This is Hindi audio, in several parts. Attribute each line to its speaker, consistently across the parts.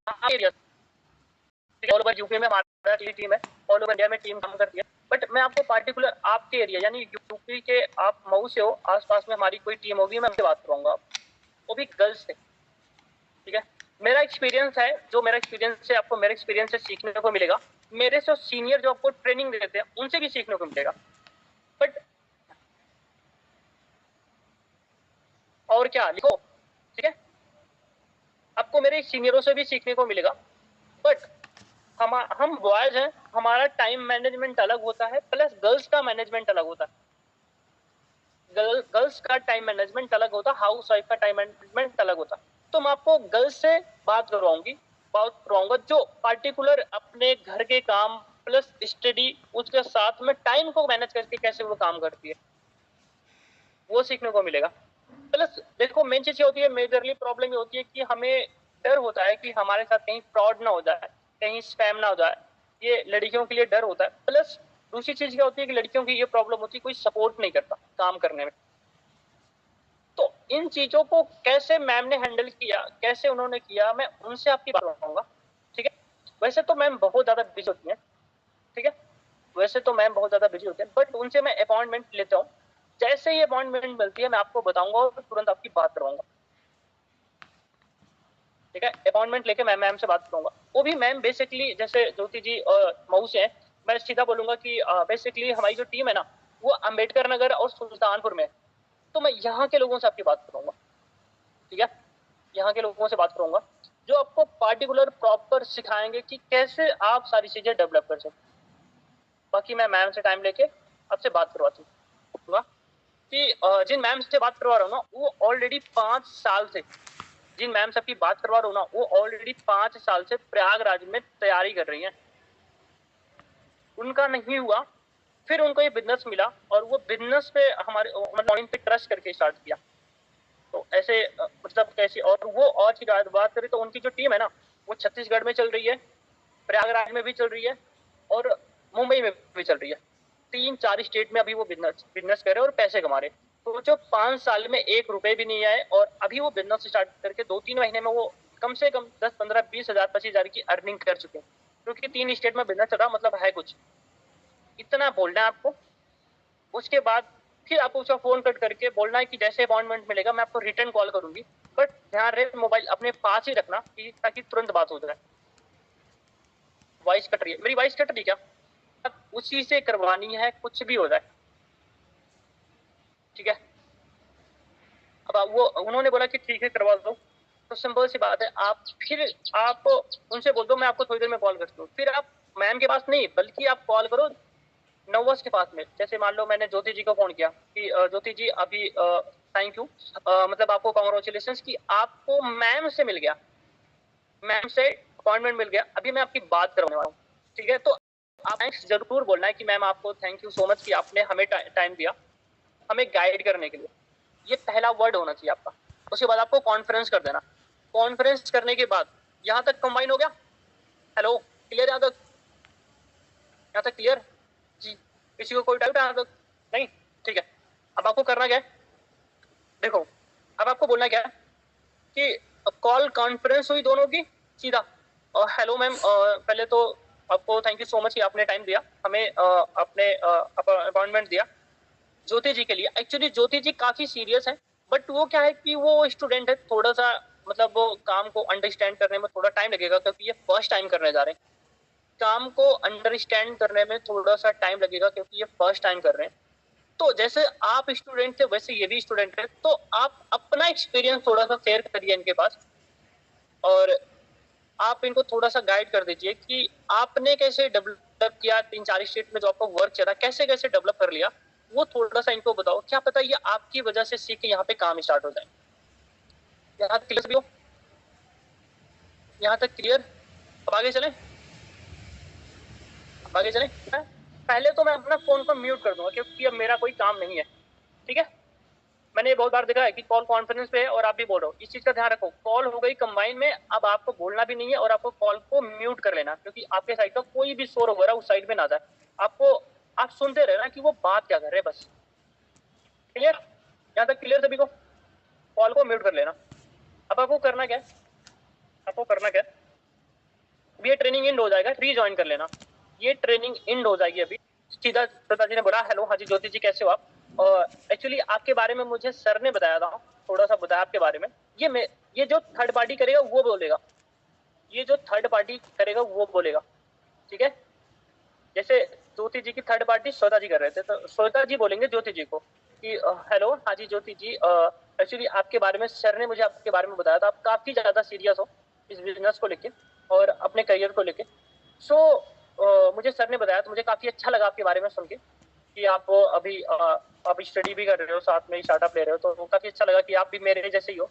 Speaker 1: एरिया, ऑल ओवर यूपी में हमारा टीम है, ऑल ओवर इंडिया में टीम काम करती है, बट मैं आपको पार्टिकुलर आपके एरिया यानी यूपी के आप मऊ से हो, आसपास में हमारी कोई टीम होगी, मैं आपसे बात करूंगा, वो भी गर्ल्स से। ठीक है, मेरा एक्सपीरियंस है, जो मेरा एक्सपीरियंस है आपको मेरे एक्सपीरियंस से सीखने को मिलेगा, मेरे से सीनियर जो आपको ट्रेनिंग देते हैं उनसे भी सीखने को मिलेगा, बट और क्या लिखो, ठीक है, आपको मेरे सीनियरों से भी सीखने को मिलेगा, बट हम बॉयज हैं, हमारा टाइम मैनेजमेंट अलग होता है, प्लस गर्ल्स का मैनेजमेंट अलग होता है, गर्ल्स का टाइम मैनेजमेंट अलग होता है, हाउस वाइफ का टाइम मैनेजमेंट अलग होता है। तो मैं आपको गर्ल्स से बात करवाऊंगा जो पार्टिकुलर अपने घर के काम प्लस स्टडी उसके साथ में टाइम को मैनेज करके कैसे वो काम करती है, वो सीखने को मिलेगा। प्लस देखो मेन चीज होती है, मेजरली प्रॉब्लम ये होती है कि हमें डर होता है कि हमारे साथ कहीं फ्रॉड ना हो जाए, कहीं स्पैम ना हो जाए, ये लड़कियों के लिए डर होता है। प्लस दूसरी चीज क्या होती है कि लड़कियों की ये प्रॉब्लम होती है, कोई सपोर्ट नहीं करता काम करने में। तो इन चीजों को कैसे मैम ने हैंडल किया, कैसे उन्होंने किया, मैं उनसे आपकी बात करूंगा। ठीक है, वैसे तो मैम बहुत ज्यादा बिजी होती है, ठीक है, वैसे तो मैम बहुत ज्यादा बिजी होते हैं, बट उनसे मैं अपॉइंटमेंट लेता हूँ, जैसे ही अपॉइंटमेंट मिलती है मैं आपको बताऊंगा और तुरंत आपकी बात करवाऊंगा। ठीक है, अपॉइंटमेंट लेके मैं मैम से बात करूंगा। वो भी मैम बेसिकली जैसे ज्योति जी मऊ से है, मैं सीधा बोलूंगा कि बेसिकली हमारी जो टीम है ना वो अंबेडकर नगर और सुल्तानपुर में है, तो मैं यहाँ के लोगों से आपकी बात करूंगा। ठीक है, यहाँ के लोगों से बात करूंगा जो आपको पार्टिकुलर प्रॉपर सिखाएंगे कि कैसे आप सारी चीजें डेवलप कर सकते। बाकी मैं मैम से टाइम लेके आपसे बात करवाती हूँ कि जिन मैम से बात करवा रहा हूँ ना वो ऑलरेडी 5 साल से, जिन मैम से आपकी बात करवा रहा हूँ ना वो ऑलरेडी 5 साल से प्रयागराज में तैयारी कर रही हैं। उनका नहीं हुआ, फिर उनको ये बिजनेस मिला और वो बिजनेस पे हमारे मतलब पे ट्रस्ट करके स्टार्ट किया। तो ऐसे मतलब कैसे, और वो और की बात करें तो उनकी जो टीम है ना वो छत्तीसगढ़ में चल रही है, प्रयागराज में भी चल रही है और मुंबई में भी चल रही है। 3-4 स्टेट में अभी वो बिजनेस कर रहे हैं और पैसे कमा रहे हैं। तो जो 5 साल में 1 रुपए भी नहीं आए और अभी वो बिजनेस स्टार्ट करके 2-3 महीने में वो कम से कम 10-15-20 हजार 25 हजार की अर्निंग कर चुके हैं, क्योंकि 3 स्टेट में बिजनेस चल रहा मतलब है कुछ। इतना बोलना है आपको, उसके बाद फिर आपको उसका फोन कट करके बोलना है कि जैसे अपॉइंटमेंट मिलेगा मैं आपको रिटर्न कॉल करूंगी, बट ध्यान रहे मोबाइल अपने पास ही रखना ताकि तुरंत बात हो जाए। वॉइस कट रही है मेरी, वॉइस कट रही क्या? उसी से करवानी है कुछ भी हो जाए। ठीक है, अब वो उन्होंने बोला कि ठीक है करवा दो, तो सिंपल सी बात है, आप उनसे बोल दो मैं आपको थोड़ी देर में कॉल करती हूँ, फिर आप मैम के पास नहीं बल्कि आप कॉल करो नवस के पास में। जैसे मान लो मैंने ज्योति जी को फोन किया कि ज्योति जी अभी थैंक यू, मतलब आपको कॉन्ग्रेचुलेशन कि आपको मैम से मिल गया, मैम से अपॉइंटमेंट मिल गया, अभी मैं आपकी बात करवाने वाला हूँ। ठीक है, तो आप थैंक्स जरूर बोलना है कि मैम आपको थैंक यू सो मच कि आपने हमें टाइम दिया हमें गाइड करने के लिए। ये पहला वर्ड होना चाहिए आपका। उसके बाद आपको कॉन्फ्रेंस कर देना। कॉन्फ्रेंस करने के बाद यहाँ तक कंबाइन हो गया? Hello, clear? यहाँ तक क्लियर जी? किसी को कोई डाउट है यहाँ तक? नहीं? ठीक है, अब आपको करना क्या है, देखो अब आपको बोलना क्या है कि कॉल कॉन्फ्रेंस हुई दोनों की सीधा, और हेलो मैम, पहले तो आपको थैंक यू सो मच कि आपने टाइम दिया हमें, अपने अपॉइंटमेंट दिया ज्योति जी के लिए। एक्चुअली ज्योति जी काफी सीरियस है, बट वो क्या है कि वो स्टूडेंट है, थोड़ा सा मतलब वो काम को अंडरस्टैंड करने में थोड़ा टाइम लगेगा, क्योंकि ये फर्स्ट टाइम करने जा रहे हैं। काम को अंडरस्टैंड करने में थोड़ा सा टाइम लगेगा क्योंकि ये फर्स्ट टाइम कर रहे हैं। तो जैसे आप स्टूडेंट थे वैसे ये भी स्टूडेंट है, तो आप अपना एक्सपीरियंस थोड़ा सा शेयर करिए इनके पास, और आप इनको थोड़ा सा गाइड कर दीजिए कि आपने कैसे डेवलप किया, 3-4 स्टेट में जो आपका वर्क चला कैसे कैसे डेवलप कर लिया, वो थोड़ा सा इनको बताओ। क्या पता ये आपकी वजह से सीख के यहाँ पे काम स्टार्ट हो जाए। यहाँ तक क्लियर भी हो? यहाँ तक क्लियर? अब आगे चले, अब आगे चले। पहले तो मैं अपना फोन को म्यूट कर दूंगा क्योंकि अब मेरा कोई काम नहीं है। ठीक है, मैंने ये बहुत बार देखा है कि कॉल कॉन्फ्रेंस पे है और आप भी बोल रहे हो, इस चीज का ध्यान रखो। कॉल हो गई कंबाइन में, अब आपको बोलना भी नहीं है और आपको कॉल को म्यूट कर लेना, क्योंकि आपके साइड का कोई भी शोर वगैरह उस साइड में ना जाए। आपको आप सुनते रहना कि वो बात क्या कर रहे हैं बस। क्लियर? यहाँ तक क्लियर सभी को? कॉल को म्यूट कर लेना। अब आपको करना क्या है, आपको करना क्या है, ट्रेनिंग इंड हो जाएगा, रीज्वाइन कर लेना। ये ट्रेनिंग इंड हो जाएगी अभी। सीधा श्वेता जी ने बोला हेलो हाँ जी ज्योति जी कैसे हो आप, और एक्चुअली आपके बारे में मुझे सर ने बताया था, थोड़ा सा बताया आपके बारे में। ये जो थर्ड पार्टी करेगा वो बोलेगा, ये जो थर्ड पार्टी करेगा वो बोलेगा, ठीक है। जैसे ज्योति जी की थर्ड पार्टी श्वेता जी कर रहे थे, तो श्वेता जी बोलेंगे ज्योति जी को कि हेलो हाँ जी ज्योति जी, एक्चुअली आपके बारे में सर ने मुझे आपके बारे में बताया था, आप काफी ज्यादा सीरियस हो इस बिजनेस को लेके और अपने करियर को लेके। सो मुझे सर ने बताया, तो मुझे काफी अच्छा लगा आपके बारे में सुन के कि आप अभी स्टडी भी कर रहे हो, साथ में ही स्टार्टअप ले रहे हो, तो काफी अच्छा लगा कि आप भी मेरे जैसे ही हो,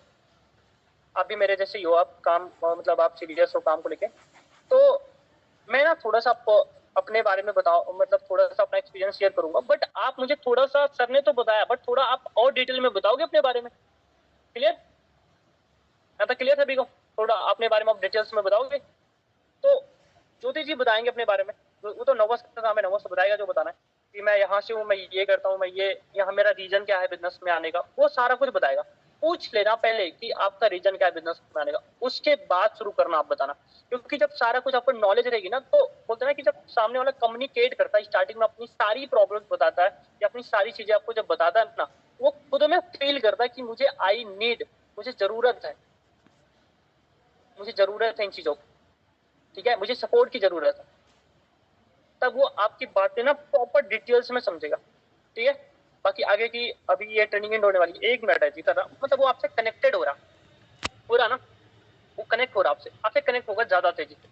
Speaker 1: आप भी मेरे जैसे ही हो, आप काम मतलब आप सीरियस हो काम को लेके। तो मैं ना थोड़ा सा आपको अपने बारे में बताओ, मतलब थोड़ा सा अपना एक्सपीरियंस शेयर करूंगा, बट आप मुझे थोड़ा सा, सर ने तो बताया बट थोड़ा आप और डिटेल में बताओगे अपने बारे में। क्लियर? यहाँ तक क्लियर सभी को? थोड़ा अपने बारे में आप डिटेल्स में बताओगे। तो ज्योति जी बताएंगे अपने बारे में, वो तो नर्वस का काम है, नर्वस बताएगा जो बताना है कि मैं यहाँ से हूँ, मैं ये करता हूँ, मैं ये यहाँ मेरा रीजन क्या है बिजनेस में आने का, वो सारा कुछ बताएगा। पूछ लेना पहले कि आपका रीजन क्या है बिजनेस में आने का, उसके बाद शुरू करना आप बताना। क्योंकि जब सारा कुछ आपको नॉलेज रहेगी ना, तो बोलते ना कि जब सामने वाला कम्युनिकेट करता है स्टार्टिंग में, अपनी सारी प्रॉब्लम्स बताता है या अपनी सारी चीजें आपको जब बताता है ना, वो खुद में फील करता है कि मुझे आई नीड, मुझे जरूरत है, मुझे जरूरत है इन चीजों की, ठीक है, मुझे सपोर्ट की जरूरत है। तब वो आपकी बातें ना प्रॉपर डिटेल्स में समझेगा, ठीक है। बाकी आगे की अभी ये ट्रेनिंग एंड होने वाली 1 मिनट है जी कर रहा, मतलब वो आपसे कनेक्टेड हो रहा पूरा ना, वो कनेक्ट हो रहा आपसे, आपसे कनेक्ट होगा ज्यादा तेजी से।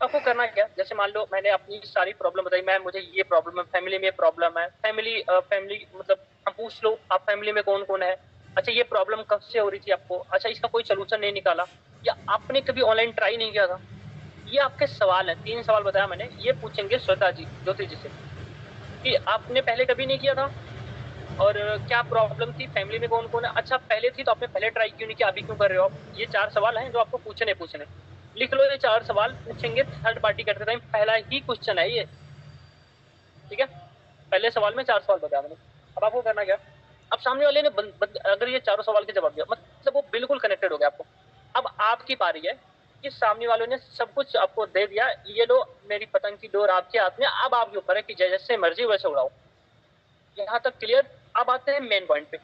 Speaker 1: आपको करना क्या, जैसे मान लो मैंने अपनी सारी प्रॉब्लम बताई, मैं मुझे ये प्रॉब्लम है, फैमिली में प्रॉब्लम है, फैमिली मतलब हम पूछ लो आप फैमिली में कौन कौन है, अच्छा ये प्रॉब्लम कब से हो रही थी आपको, अच्छा इसका कोई सोल्यूशन नहीं निकाला, या आपने कभी ऑनलाइन ट्राई नहीं किया था। ये आपके सवाल है, 3 सवाल बताया मैंने, ये पूछेंगे श्वेता जी ज्योति जी से कि आपने पहले कभी नहीं किया था, और क्या प्रॉब्लम थी, फैमिली में कौन कौन है, अच्छा पहले थी तो आपने पहले ट्राई क्यों नहीं किया, अभी क्यों कर रहे हो आप। ये 4 सवाल हैं जो आपको पूछने लिख लो, ये 4 सवाल पूछेंगे थर्ड पार्टी करते टाइम, पहला ही क्वेश्चन है ये, ठीक है। पहले सवाल में 4 सवाल बताया मैंने। अब आपको करना क्या, अब सामने वाले ने अगर ये 4 सवाल के जवाब दिया, मतलब वो बिल्कुल कनेक्टेड हो गया आपको। अब आपकी पारी है कि सामने वालों ने सब कुछ आपको दे दिया, ये लो मेरी पतंग की डोर आपके हाथ में, अब आपके ऊपर है कि जैसे मर्जी वैसे उड़ाओ। यहाँ तक क्लियर? अब आते हैं मेन पॉइंट पे,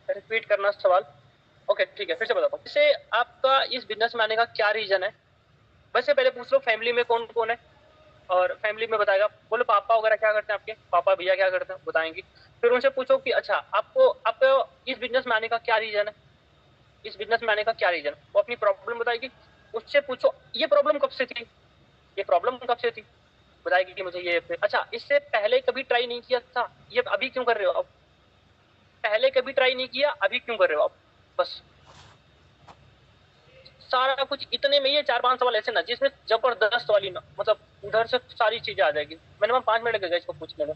Speaker 1: रिपीट करना सवाल। ओके ठीक है, फिर से बताता हूँ। जैसे आपका इस बिजनेस में आने का क्या रीजन है, वैसे पहले पूछ लो फैमिली में कौन कौन है, और फैमिली में बताएगा, बोलो पापा वगैरह क्या करते हैं आपके, पापा भैया क्या करते हैं बताएंगे। फिर उनसे पूछो कि अच्छा आपको इस बिजनेस में आने का क्या रीजन है, इस बिजनेस में आने का क्या रीजन, वो अपनी प्रॉब्लम बताएगी। उससे पूछो ये प्रॉब्लम कब से थी, ये प्रॉब्लम कब से थी, बताएगी कि मुझे ये, अच्छा इससे पहले कभी ट्राई नहीं किया था, ये अभी क्यों कर रहे हो, अब पहले कभी ट्राई नहीं किया अभी क्यों कर रहे हो आप, बस सारा कुछ इतने में। ये 4-5 सवाल ऐसे ना जिसमें जबरदस्त वाली ना, मतलब उधर से सारी चीजें आ जाएगी। मिनिमम 5 मिनट लगेगा इसको पूछने में।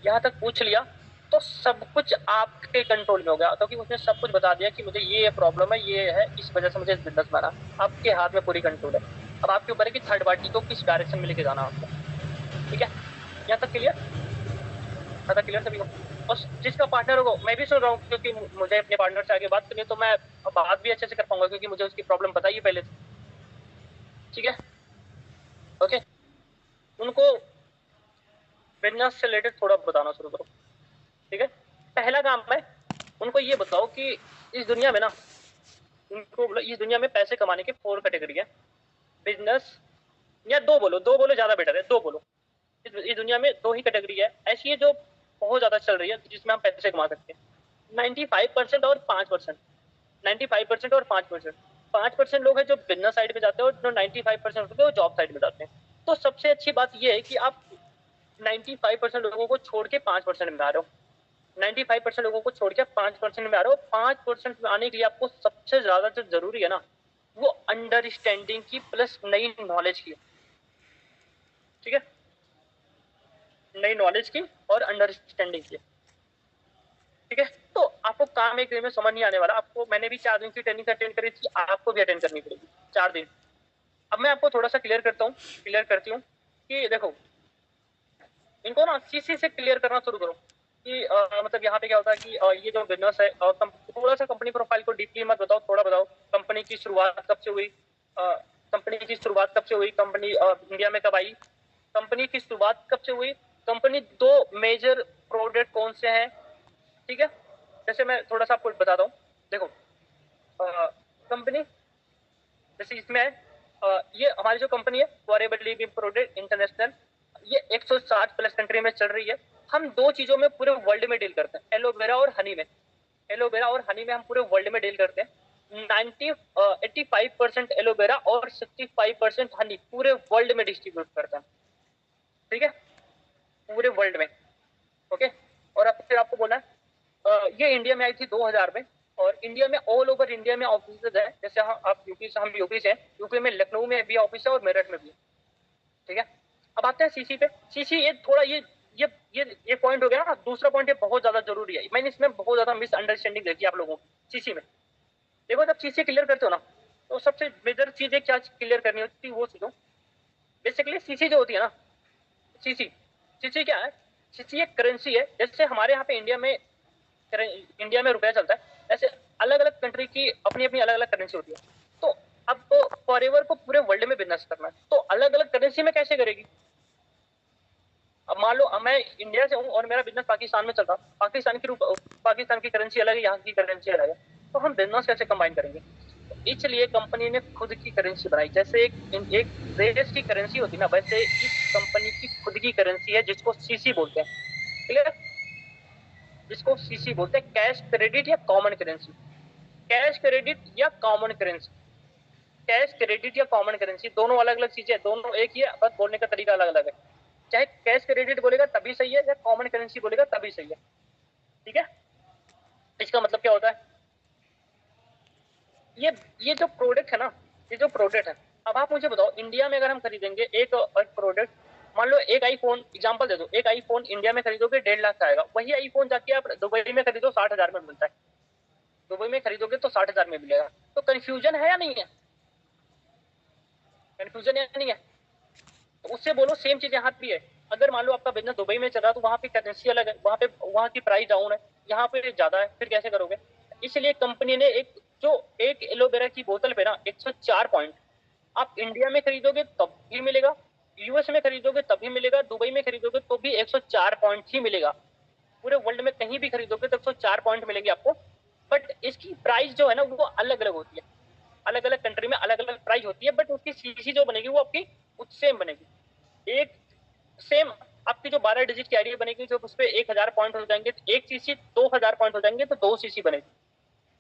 Speaker 1: यहाँ तक पूछ लिया तो सब कुछ आपके कंट्रोल में हो गया, क्योंकि उसने सब कुछ बता दिया कि मुझे ये प्रॉब्लम है, ये है, इस वजह से मुझे इस बिजनेस में आना। आपके हाथ में पूरी कंट्रोल है। अब आपके ऊपर है कि थर्ड पार्टी को किस डायरेक्शन में लेके जाना आपको, ठीक है। यहाँ तक क्लियर? यहाँ तक क्लियर सभी को? और जिसका पार्टनर होगा, मैं भी सुन रहा हूँ क्योंकि मुझे अपने पार्टनर से आगे बात करनी है, तो मैं बात भी अच्छे से कर पाऊंगा क्योंकि मुझे उसकी प्रॉब्लम पता ही है पहले से, ठीक है। ओके, उनको बिजनेस से रिलेटेड थोड़ा बताना शुरू करो, ठीक है। पहला काम है उनको ये बताओ कि इस दुनिया में ना, उनको बोलो इस दुनिया में पैसे कमाने के 4 कैटेगरी है, बिजनेस, या दो बोलो ज्यादा बेटर है, दो बोलो। इस दुनिया में 2 ही कैटेगरी है ऐसी है जो बहुत ज्यादा चल रही है, जिसमें हम पैसे कमा सकते हैं। 95% और 5%, 95% और 5%, 5% लोग हैं जो बिजनेस साइड में जाते हैं, और जो 95% होते हैं वो जॉब साइड में जाते हैं। तो सबसे अच्छी बात यह है कि आप 95% लोगों को छोड़ के 5% में आ रहे हो, 95% लोगों को छोड़ के 5% में आ रहे हो। 5% में आने के लिए आपको सबसे ज्यादा जो जरूरी है ना, वो अंडरस्टैंडिंग की प्लस नई नॉलेज की, ठीक है, नई नॉलेज की और अंडरस्टैंडिंग की, ठीक है। तो आपको काम एक दिन में समझ नहीं आने वाला। आपको, मैंने भी 4 दिन की ट्रेनिंग अटेंड करी थी, आपको भी अटेंड करनी पड़ेगी 4 दिन। अब मैं आपको थोड़ा सा क्लियर करती हूँ कि देखो, इनको ना सीसी से क्लियर करना शुरू करो कि मतलब यहाँ पे क्या होता है कि ये जो बिजनेस है, थोड़ा सा कंपनी प्रोफाइल को डीपली मत बताओ, थोड़ा बताओ कंपनी की शुरुआत कब से हुई, कंपनी की शुरुआत कब से हुई, कंपनी इंडिया में कब आई, कंपनी की शुरुआत कब से हुई, कंपनी दो मेजर प्रोडक्ट कौन से हैं, ठीक है। जैसे मैं थोड़ा सा आपको बताता हूँ, देखो कंपनी जैसे इसमें ये हमारी जो कंपनी है फॉरेवर लिविंग प्रोडक्ट इंटरनेशनल, ये 160 प्लस कंट्री में चल रही है। हम दो चीजों में पूरे वर्ल्ड में डील करते हैं, एलोवेरा और हनी में। एलोवेरा और हनी में हम पूरे वर्ल्ड में डील करते हैं। 85% एलोवेरा और 65% हनी पूरे वर्ल्ड में डिस्ट्रीब्यूट करते हैं, ठीक है, पूरे वर्ल्ड में। ओके, और अब फिर आपको बोला ये इंडिया में आई थी 2000 में, और इंडिया में ऑल ओवर इंडिया में ऑफिस है। जैसे आप यूपी से, हम यूपी से, यूपी में लखनऊ में भी ऑफिस है और मेरठ में भी, ठीक है। अब आते हैं सीसी पे। सीसी ये थोड़ा ये पॉइंट हो गया ना। दूसरा पॉइंट ये बहुत ज्यादा जरूरी है, मैंने इसमें बहुत ज्यादा मिसअंडरस्टैंडिंग देखी आप लोगों की सीसी में। देखो जब सीसी क्लियर करते हो ना, तो सबसे मेजर चीज है क्या क्लियर करनी होती है, वो चीजों बेसिकली सीसी जो होती है ना, सीसी सीसी क्या है, सीसी एक करेंसी है। जैसे हमारे यहाँ पे इंडिया में रुपया चलता है, ऐसे अलग अलग कंट्री की अपनी अपनी अलग अलग करेंसी होती है। तो अब तो फॉरएवर को पूरे वर्ल्ड में बिजनेस करना है, तो अलग अलग करेंसी में कैसे करेगी। अब मान लो मैं इंडिया से हूँ और मेरा बिजनेस पाकिस्तान में चल रहा, पाकिस्तान की करेंसी अलग है, यहाँ की करेंसी अलग है, तो हम बिजनेस कैसे कंबाइन करेंगे। तो इसलिए कंपनी ने खुद की करेंसी बनाई। जैसे एक देश की करेंसी होती है ना, वैसे इस कंपनी की खुद की करेंसी है जिसको सीसी बोलते हैं, क्लियर, जिसको सीसी बोलते हैं, कैश क्रेडिट या कॉमन करेंसी। कैश क्रेडिट या कॉमन करेंसी, कैश क्रेडिट या कॉमन करेंसी दोनों अलग अलग चीजें, दोनों एक ही है, बस बोलने का तरीका अलग अलग है। चाहे कैश क्रेडिट बोलेगा तभी सही है, या कॉमन करेंसी बोलेगा तभी सही है, ठीक है। इसका मतलब क्या होता है, ये जो प्रोडक्ट है ना, ये जो प्रोडक्ट है, अब आप मुझे बताओ इंडिया में अगर हम खरीदेंगे एक प्रोडक्ट, मान लो एक आईफोन, एग्जांपल दे दो, एक आईफोन इंडिया में खरीदोगे 1.5 लाख का आएगा, वही आईफोन जाके आप दुबई में खरीदो 60,000 में मिलता है, दुबई में खरीदोगे तो 60,000 में मिलेगा। तो कंफ्यूजन है या नहीं है, कंफ्यूजन है या नहीं है। तो उससे बोलो सेम चीज यहाँ भी है। अगर मान लो आपका बिजनेस दुबई में चल रहा है, तो वहां पे करेंसी अलग है, वहां पे वहां की प्राइस डाउन है, यहाँ पे ज्यादा है, फिर कैसे करोगे। इसलिए कंपनी ने एक एलोवेरा की बोतल पे ना 104 पॉइंट, आप इंडिया में खरीदोगे तब भी मिलेगा, यूएस में खरीदोगे तब भी मिलेगा, दुबई में खरीदोगे तो भी 104 पॉइंट ही मिलेगा। पूरे वर्ल्ड में कहीं भी खरीदोगे तो 104 पॉइंट मिलेंगे आपको। बट इसकी प्राइस जो है ना वो अलग अलग होती है, अलग अलग कंट्री में अलग अलग प्राइस होती है, बट उसकी सीसी जो बनेगी वो आपकी सेम बनेगी। एक सेम आपकी जो 12 डिजिट की आईडी बनेगी, जब उस पर 1,000 पॉइंट हो जाएंगे, एक सीसी 2,000 पॉइंट हो जाएंगे तो 2 सीसी बनेगी,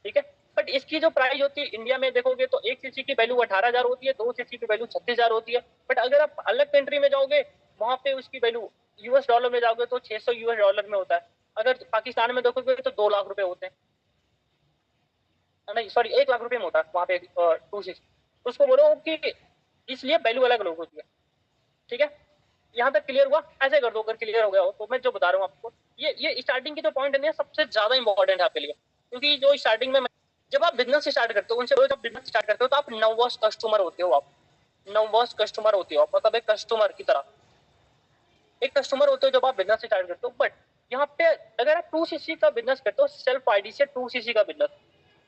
Speaker 1: ठीक है। बट इसकी जो प्राइस होती है इंडिया में देखोगे तो एक सीसी की वैल्यू 18,000 होती है, 2 सीसी की वैल्यू 36,000 होती है। बट अगर आप अलग कंट्री में जाओगे, वहां पे उसकी वैल्यू यूएस डॉलर में जाओगे तो 600 यूएस डॉलर में होता है। अगर पाकिस्तान में देखोगे तो 2 लाख रुपए होते हैं, नहीं सॉरी 1 लाख रुपए में होता है वहां पे 2 सीसी। तो उसको बोलो कि इसलिए वैल्यू अलग अलग होती है, ठीक है। यहाँ तक क्लियर हुआ। ऐसे कर दो, अगर क्लियर हो गया हो तो मैं जो बता रहा हूँ आपको, ये स्टार्टिंग की जो पॉइंट है सबसे ज्यादा इंपॉर्टेंट है आपके लिए, क्योंकि जो स्टार्टिंग में जब आप बिजनेस स्टार्ट करते हो, उनसे बोलो जब बिजनेस स्टार्ट करते हो तो आप नर्वस कस्टमर होते हो, आप नर्वस कस्टमर होते हो, आप मतलब एक कस्टमर की तरह, एक कस्टमर होते हो जब आप बिजनेस स्टार्ट करते हो। बट यहाँ पे अगर आप 2 सीसी का बिजनेस करते हो, सेल्फ आईडी से 2 सीसी का बिजनेस,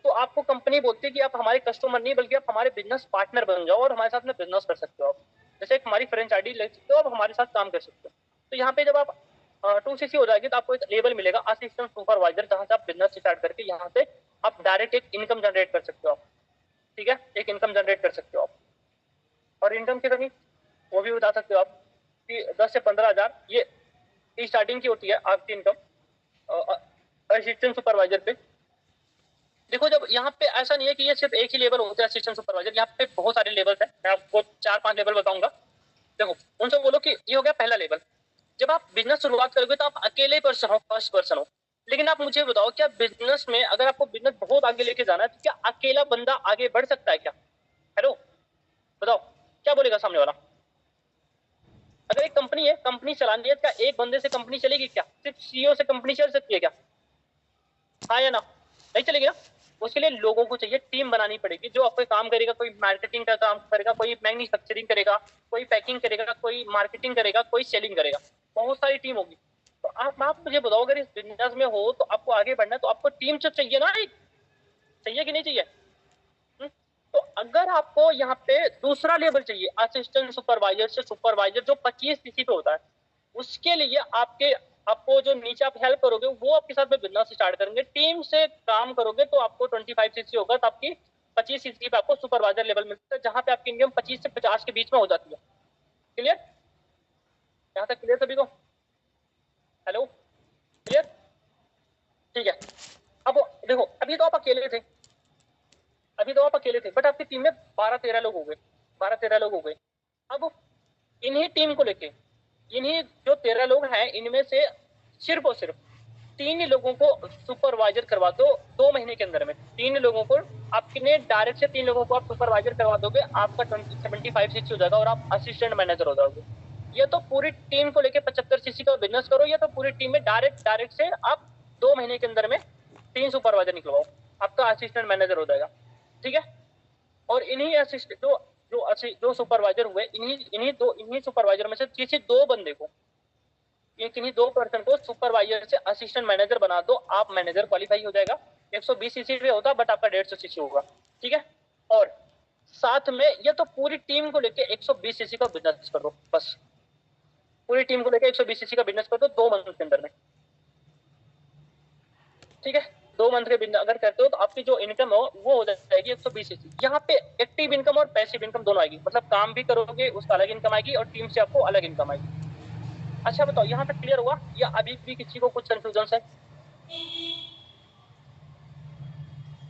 Speaker 1: तो आपको कंपनी बोलती है कि आप हमारे कस्टमर नहीं बल्कि आप हमारे बिजनेस पार्टनर बन जाओ और हमारे साथ में बिजनेस कर सकते हो। आप जैसे एक हमारी फ्रेंच आईडी ले सकते हो, आप हमारे साथ काम कर सकते हो। तो यहाँ पे जब आप 2 सीसी हो जाएगी तो आपको एक लेवल मिलेगा असिस्टेंट सुपरवाइजर, जहां से आप बिजनेस स्टार्ट करके यहाँ से आप डायरेक्ट एक इनकम जनरेट कर सकते हो आप, ठीक है, एक इनकम जनरेट कर सकते हो आप। और इनकम कितनी वो भी बता सकते हो आप कि 10 से 15 हजार ये स्टार्टिंग की होती है आपकी इनकम असिस्टेंट सुपरवाइजर पे। देखो जब यहाँ पे ऐसा नहीं है कि ये सिर्फ एक ही लेवल होता है असिस्टेंट सुपरवाइजर, यहाँ पे बहुत सारे लेवल्स हैं, मैं आपको 4-5 लेवल बताऊंगा। देखो उनसे बोलो कि ये हो गया पहला लेवल। जब आप बिजनेस शुरुआत करोगे तो आप अकेले पर्सन हो, फर्स्ट पर्सन हो। लेकिन आप मुझे बताओ क्या बिजनेस में अगर आपको बिजनेस बहुत आगे लेके जाना है तो क्या अकेला बंदा आगे बढ़ सकता है क्या। हेलो बताओ, क्या बोलेगा सामने वाला। अगर एक कंपनी है, कंपनी चलानी है, क्या एक बंदे से कंपनी चलेगी क्या, सिर्फ सीईओ से कंपनी चल सकती है क्या, हाँ या ना, नहीं चलेगी ना। उसके लिए लोगों को चाहिए, टीम बनानी पड़ेगी जो आपको काम करेगा, कोई मार्केटिंग का काम करेगा, कोई मैन्युफैक्चरिंग करेगा, कोई पैकिंग करेगा, कोई मार्केटिंग करेगा, कोई सेलिंग करेगा, बहुत सारी टीम होगी। तो आप मुझे बताओ अगर इस बिजनेस में हो तो आपको आगे बढ़ना है तो आपको टीम तो चाहिए ना, एक चाहिए कि नहीं चाहिए। तो अगर आपको यहाँ पे दूसरा लेवल चाहिए, असिस्टेंट सुपरवाइजर से सुपरवाइजर जो 25 सीसी पे होता है, उसके लिए आपको जो नीचे आप हेल्प करोगे वो आपके साथ में बिजनेस स्टार्ट करेंगे। टीम से काम करोगे तो आपको 25 सीसी होगा, तो आपकी 25 सीसी पे आपको सुपरवाइजर लेवल मिलता है, जहां पे आपकी इनकम 25 से 50 के बीच में हो जाती है। क्लियर? यहाँ तक क्लियर सभी को? Hello, clear? ठीक है। अब देखो, अभी तो आप अकेले थे, बट आपकी टीम में 12-13 लोग हो गए, 12-13 लोग हो गए। अब इन्हीं टीम को लेके, इन्हीं जो 13 लोग हैं, इनमें से सिर्फ और सिर्फ 3 लोगों को सुपरवाइजर करवा दो 2 महीने के अंदर में। 3 लोगों को आपने डायरेक्ट से 3 लोगों को आप सुपरवाइजर करवा दोगे, आपका 75 सीसी हो जाएगा और आप असिस्टेंट मैनेजर हो जाओगे। ये तो पूरी टीम को लेके 75 सीसी का बिजनेस करो, या तो पूरी टीम में डायरेक्ट से आप 2 महीने के अंदर में 3 सुपरवाइजर निकलवाओ, आपका असिस्टेंट मैनेजर हो जाएगा। ठीक है? और इन्हीं असिस्टेंट जो सुपरवाइजर हुए, इन्हीं सुपरवाइजर में से किसी 2 बंदे को, किन्हीं 2 पर्सन को सुपरवाइजर से असिस्टेंट मैनेजर बना दो, आप मैनेजर क्वालिफाई हो जाएगा। 120 सीसी पे होता, बट आपका 150 सीसी होगा। ठीक है? और साथ में ये तो पूरी टीम को लेके 120 सीसी का बिजनेस कर दो, बस पूरी टीम को लेके 120 सीसी का बिजनेस कर दो 2 मंथ के अंदर में। ठीक है? 2 मंथ के बिजनेस अगर करते हो तो आपकी जो इनकम हो वो हो जाएगी 120 सीसी। यहाँ पे एक्टिव इनकम और पैसिव इनकम दोनों आएगी, मतलब काम भी करोगे उसका अलग इनकम आएगी और टीम से आपको अलग इनकम आएगी। अच्छा बताओ, यहाँ तक क्लियर हुआ या अभी भी किसी को कुछ कंफ्यूजन है?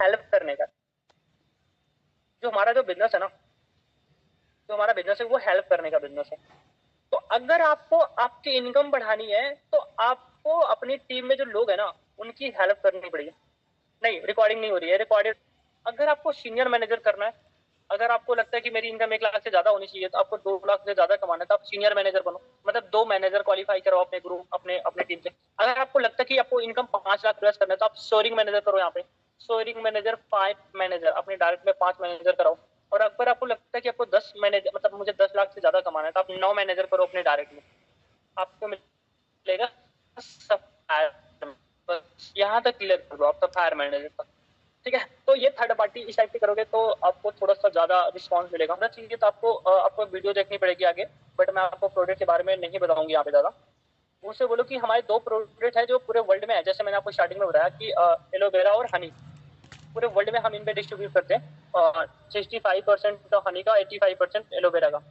Speaker 1: हेल्प करने का, जो हमारा जो बिजनेस है ना, जो हमारा बिजनेस है वो हेल्प करने का बिजनेस है। तो अगर आपको आपकी इनकम बढ़ानी है तो आपको अपनी टीम में जो लोग है ना उनकी हेल्प करनी पड़ेगी। नहीं, रिकॉर्डिंग नहीं हो रही है, रिकॉर्डेड। अगर आपको सीनियर मैनेजर करना है, अगर आपको लगता है कि मेरी इनकम 1 लाख से ज्यादा होनी चाहिए, तो आपको 2 लाख से ज्यादा कमाना है, तो आप सीनियर मैनेजर बनो, मतलब 2 मैनेजर क्वालिफाई करो अपने ग्रुप, अपने अपने टीम से। अगर आपको लगता है कि आपको इनकम 5 लाख प्लस करना है, तो आप सोरिंग मैनेजर करो, यहाँ पे सोरिंग मैनेजर 5 मैनेजर अपने डायरेक्ट में 5 मैनेजर कराओ। और अगर आपको लगता है कि आपको 10 मैनेजर, मतलब मुझे 10 लाख से ज्यादा कमाना है, तो आप 9 मैनेजर करो अपने डायरेक्ट में, आपको मिलेगा सब। यहाँ तक क्लियर कर दो आपका फायर मैनेजर का। ठीक है? तो ये थर्ड पार्टी इस टाइप की करोगे तो आपको थोड़ा सा ज्यादा रिस्पॉन्स मिलेगा। हर चीज तो आपको वीडियो देखनी पड़ेगी आगे, बट मैं आपको प्रोडक्ट के बारे में नहीं बताऊंगी यहाँ पे ज्यादा। उससे बोलो कि हमारे 2 प्रोडक्ट है जो पूरे वर्ल्ड में है, जैसे मैंने आपको स्टार्टिंग में बताया कि एलोवेरा और हनी, पूरे वर्ल्ड में हम इन पे डिस्ट्रीब्यूट करते हैं। 65% तो हनी का, 85% एलोवेरा का।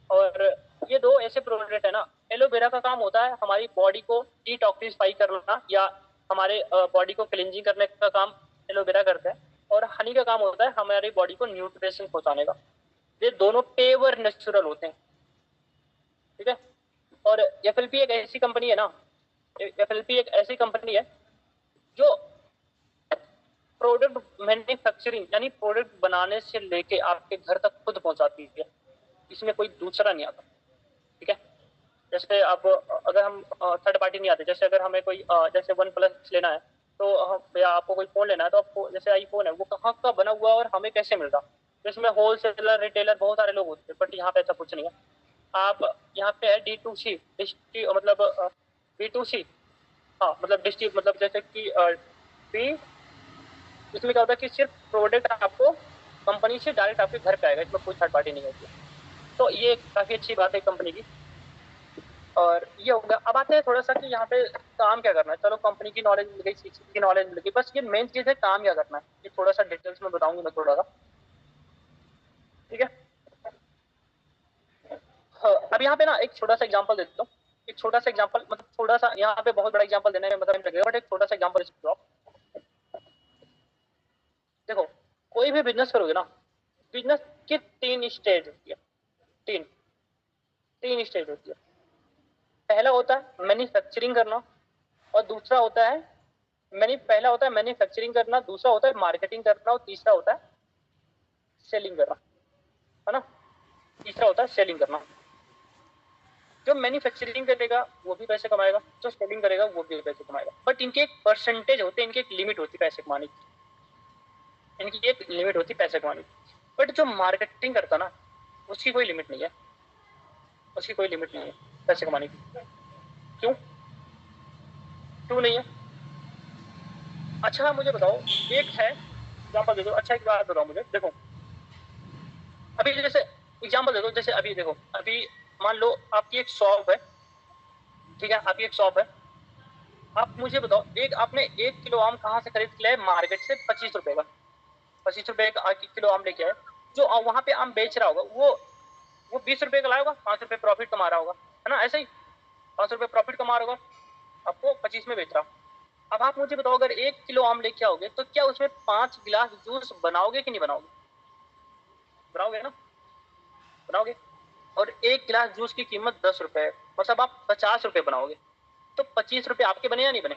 Speaker 1: और ये 2 ऐसे प्रोडक्ट है ना, एलोवेरा का काम होता है हमारी बॉडी को डिटॉक्सिफाई करना या हमारे बॉडी को क्लींजिंग करने का काम एलोवेरा करता है, और हनी का काम होता है हमारी बॉडी को न्यूट्रिशन पहुंचाने का। ये दोनों पेवर नेचुरल होते हैं। ठीक है? और एफएलपी एक ऐसी कंपनी है ना, एफएलपी एक ऐसी कंपनी है जो प्रोडक्ट मैन्युफैक्चरिंग यानी प्रोडक्ट बनाने से लेके आपके घर तक खुद पहुंचाती है, इसमें कोई दूसरा नहीं आता। ठीक है? जैसे अब अगर हम थर्ड पार्टी नहीं आते, जैसे अगर हमें कोई जैसे वन प्लस लेना है, तो हम या आपको कोई फोन लेना है, तो आपको जैसे आईफोन है वो कहाँ का बना हुआ और हमें कैसे मिलता, तो इसमें होलसेलर रिटेलर बहुत सारे लोग होते हैं, बट यहाँ पे ऐसा कुछ नहीं है। आप यहाँ पे है D2C, मतलब B2C, हाँ मतलब डिस्ट्री, मतलब जैसे कि बी, इसमें क्या होता है कि सिर्फ प्रोडक्ट आपको कंपनी से डायरेक्ट आपके घर पे आएगा, इसमें कोई थर्ड पार्टी नहीं होती। तो ये काफी अच्छी बात है कंपनी की। और ये हो गया। अब आते हैं थोड़ा सा कि यहाँ पे काम क्या करना है। चलो कंपनी की नॉलेज मिल गई, सीसी की नॉलेज मिल गई, बस ये मेन चीज है काम क्या करना है, ये थोड़ा सा डिटेल्स में बताऊंगी मैं थोड़ा सा। ठीक है? हाँ, अब यहाँ पे ना एक छोटा सा एग्जांपल दे देता हूँ, एक छोटा सा एग्जांपल, मतलब थोड़ा सा यहाँ पे बहुत बड़ा एग्जांपल देने में मतलब लगेगा, बट एक छोटा सा एग्जांपल दे आप। देखो, कोई भी बिजनेस करोगे ना, बिजनेस की 3 स्टेज होती है, तीन 3 स्टेज होती है। पहला होता है मैन्युफैक्चरिंग करना, और दूसरा होता है पहला होता है मैन्युफैक्चरिंग करना, दूसरा होता है मार्केटिंग करना, और तीसरा होता है सेलिंग करना, है ना? तीसरा होता है सेलिंग करना। जो मैन्युफैक्चरिंग करेगा वो भी पैसे कमाएगा, जो सेलिंग करेगा वो भी पैसे कमाएगा, बट इनके एक परसेंटेज होते हैं, इनकी एक लिमिट होती है पैसे कमाने की, इनकी एक लिमिट होती है पैसे कमाने की। बट जो मार्केटिंग करता ना, उसकी कोई लिमिट नहीं है, उसकी कोई लिमिट नहीं है पैसे कमाने की। क्यों? क्यों नहीं है? अच्छा मुझे बताओ, एक है एग्जांपल दे दो। अच्छा एक बात बताओ मुझे, देखो अभी जैसे एग्जाम्पल दे दो, जैसे अभी देखो, अभी मान लो आपकी एक शॉप है, ठीक है, आपकी एक शॉप है, आप मुझे बताओ, एक आपने 1 किलो आम कहाँ से खरीद के लाए? मार्केट से 25 रुपए का, 25 रुपए का 1 किलो आम लेके आए। जो वहां पे आम बेच रहा होगा वो 20 रुपए का लाया होगा, 5 रुपए प्रॉफिट कमा रहा होगा, है ना? ऐसे ही 5 रुपए प्रॉफिट कमा रहा होगा, आपको 25 में बेच रहा। अब आप मुझे बताओ, अगर 1 किलो आम लेके आओगे तो क्या उसमें 5 गिलास जूस बनाओगे कि नहीं बनाओगे? बनाओगे ना, बनाओगे। और 1 गिलास जूस की कीमत 10 रुपए है, मतलब आप 50 रुपए बनाओगे, तो 25 रुपए आपके बने या नहीं बने?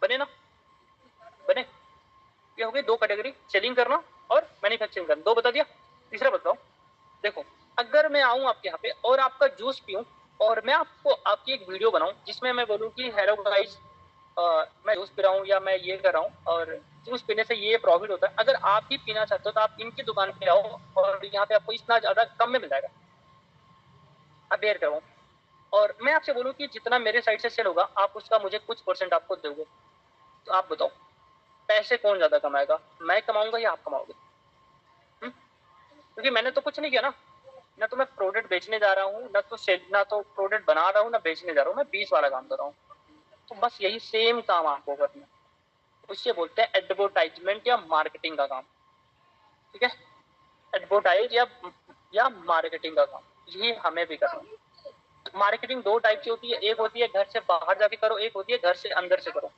Speaker 1: बने ना, बने। ये हो गई दो कैटेगरी, सेलिंग करना और मैन्युफैक्चरिंग करना, दो बता दिया। तीसरा बताओ, देखो, अगर मैं आऊं आपके यहाँ पे और आपका जूस पीऊं और मैं आपको आपकी एक वीडियो बनाऊं जिसमें मैं बोलूं कि हेलो गाइस, मैं जूस पी रहा हूँ या मैं ये कर रहा हूँ और जूस पीने से ये प्रॉफिट होता है, अगर आप भी पीना चाहते हो तो आप इनकी दुकान पे आओ और यहाँ पे आपको इतना ज्यादा कम में मिल जाएगा, आप बेयर करो। और मैं आपसे बोलूं कि जितना मेरे साइड से सेल होगा आप उसका मुझे कुछ परसेंट आपको दोगे, तो आप बताओ पैसे कौन ज्यादा कमाएगा, मैं कमाऊंगा या आप कमाओगे? क्योंकि मैंने तो कुछ नहीं किया ना, ना तो मैं प्रोडक्ट बेचने जा रहा हूँ, ना तो सेल, ना तो प्रोडक्ट बना रहा हूँ, ना बेचने जा रहा हूँ, मैं 20 वाला काम कर रहा हूँ। तो बस यही सेम काम आपको करना है, उससे बोलते हैं एडवर्टाइजमेंट या मार्केटिंग का काम, ठीक है? एडवर्टाइज या मार्केटिंग का काम यही हमें भी करना है। मार्केटिंग दो टाइप की होती है, एक होती है घर से बाहर जाके करो, एक होती है घर से अंदर से करो,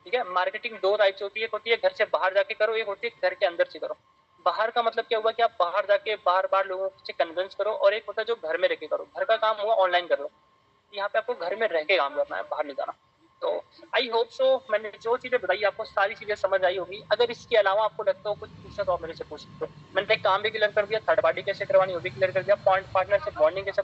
Speaker 1: ठीक है? मार्केटिंग दो टाइप से होती है, एक होती है घर से बाहर जाके करो, एक होती है घर के अंदर से करो। बाहर का मतलब क्या हुआ कि आप बाहर जाके बार बार लोगों से कन्विंस करो, और एक होता है जो घर में रह के करो। घर का काम हुआ ऑनलाइन कर लो, यहाँ पे आपको घर में रह के काम करना है, बाहर नहीं जाना। तो आई होप सो मैंने जो चीजें बताई आपको सारी चीजें समझ आई होगी। अगर इसके अलावा आपको लगता हो कुछ पूछना तो आप मेरे से पूछ सकते हो। मैंने एक काम भी क्लियर कर दिया, थर्ड पार्टी कैसे करवानी वो भी क्लियर कर दिया, पॉइंट पार्टनर से बॉन्डिंग कैसे